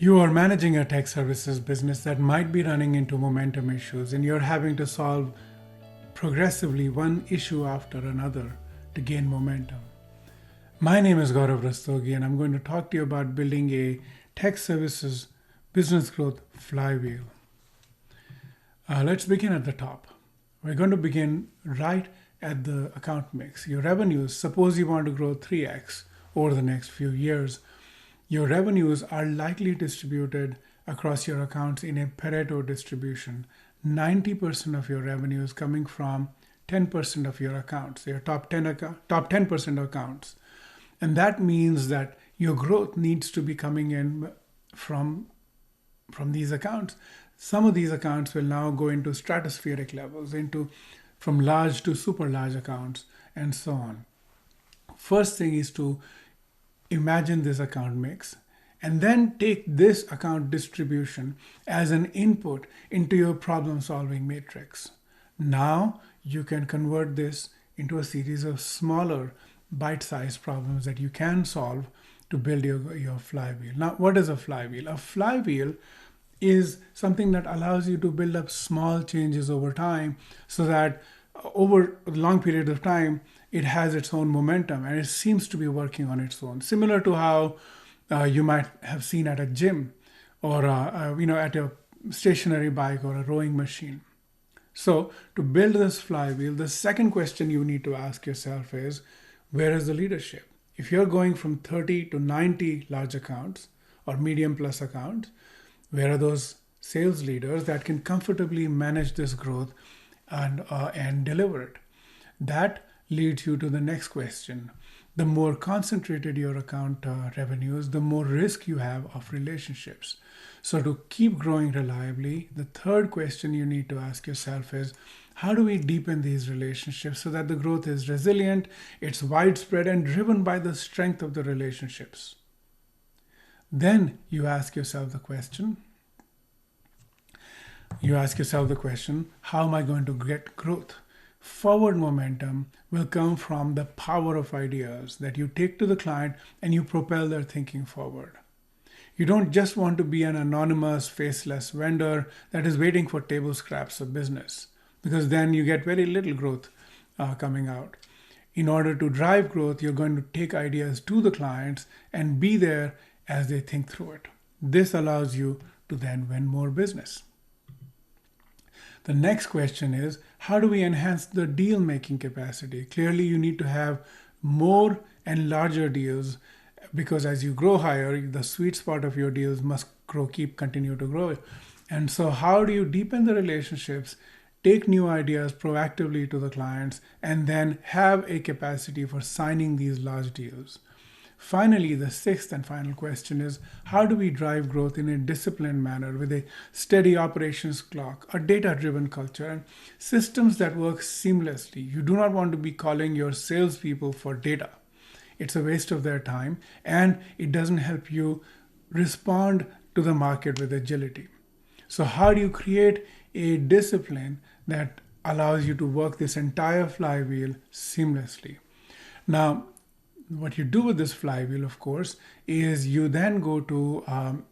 You are managing a tech services business that might be running into momentum issues, and you're having to solve progressively one issue after another to gain momentum. My name is Gaurav Rastogi, and I'm going to talk to you about building a tech services business growth flywheel. Let's begin at the top. We're going to begin right at the account mix. Your revenues, suppose you want to grow 3x over the next few years. Your revenues are likely distributed across your accounts in a Pareto distribution. 90% of your revenue is coming from 10% of your accounts, your top 10% accounts. And that means that your growth needs to be coming in from these accounts. Some of these accounts will now go into stratospheric levels, into from large to super large accounts, and so on. First thing is to imagine this account mix and then take this account distribution as an input into your problem solving matrix. Now you can convert this into a series of smaller bite-sized problems that you can solve to build your flywheel. Now, what is a flywheel? A flywheel is something that allows you to build up small changes over time so that over a long period of time, it has its own momentum and it seems to be working on its own. Similar to how you might have seen at a gym or at a stationary bike or a rowing machine. So to build this flywheel, the second question you need to ask yourself is, where is the leadership? If you're going from 30 to 90 large accounts or medium plus accounts, where are those sales leaders that can comfortably manage this growth and deliver it? That leads you to the next question. The more concentrated your account revenues, the more risk you have of relationships. So to keep growing reliably, the third question you need to ask yourself is, how do we deepen these relationships so that the growth is resilient, it's widespread and driven by the strength of the relationships? Then you ask yourself the question, how am I going to get growth? Forward momentum will come from the power of ideas that you take to the client and you propel their thinking forward. You don't just want to be an anonymous, faceless vendor that is waiting for table scraps of business, because then you get very little growth coming out. In order to drive growth, you're going to take ideas to the clients and be there as they think through it. This allows you to then win more business. The next question is, how do we enhance the deal making capacity? Clearly, you need to have more and larger deals because as you grow higher, the sweet spot of your deals must continue to grow. And so how do you deepen the relationships, take new ideas proactively to the clients, and then have a capacity for signing these large deals? Finally, the sixth and final question is, how do we drive growth in a disciplined manner with a steady operations clock, a data-driven culture, and systems that work seamlessly? You do not want to be calling your salespeople for data. It's a waste of their time, and it doesn't help you respond to the market with agility. So how do you create a discipline that allows you to work this entire flywheel seamlessly? Now, what you do with this flywheel, of course, is you then go to have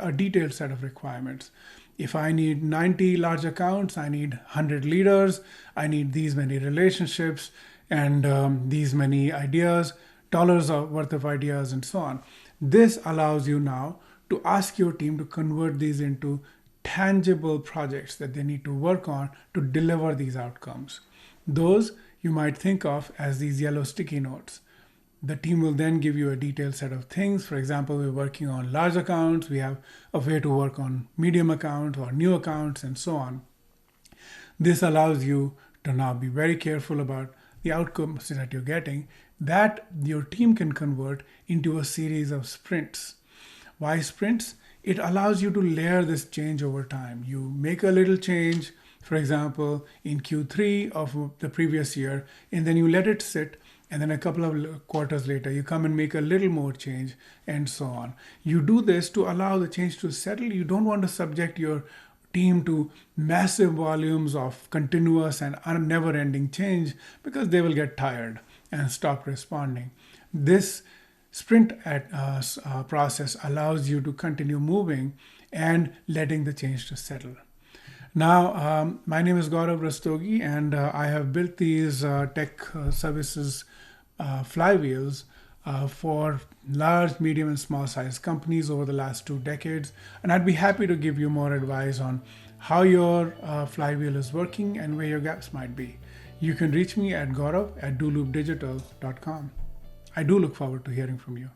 a detailed set of requirements. If I need 90 large accounts, I need 100 leaders, I need these many relationships and these many ideas, dollars worth of ideas, and so on. This allows you now to ask your team to convert these into tangible projects that they need to work on to deliver these outcomes. Those you might think of as these yellow sticky notes. The team will then give you a detailed set of things. For example, we're working on large accounts. We have a way to work on medium accounts or new accounts and so on. This allows you to now be very careful about the outcomes that you're getting that your team can convert into a series of sprints. Why sprints? It allows you to layer this change over time. You make a little change, for example, in Q3 of the previous year, and then you let it sit. And then a couple of quarters later, you come and make a little more change and so on. You do this to allow the change to settle. You don't want to subject your team to massive volumes of continuous and never-ending change because they will get tired and stop responding. This process allows you to continue moving and letting the change to settle. Now, my name is Gaurav Rastogi, and I have built these tech services flywheels for large, medium, and small size companies over the last 2 decades. And I'd be happy to give you more advice on how your flywheel is working and where your gaps might be. You can reach me at gaurav@doloopdigital.com. I do look forward to hearing from you.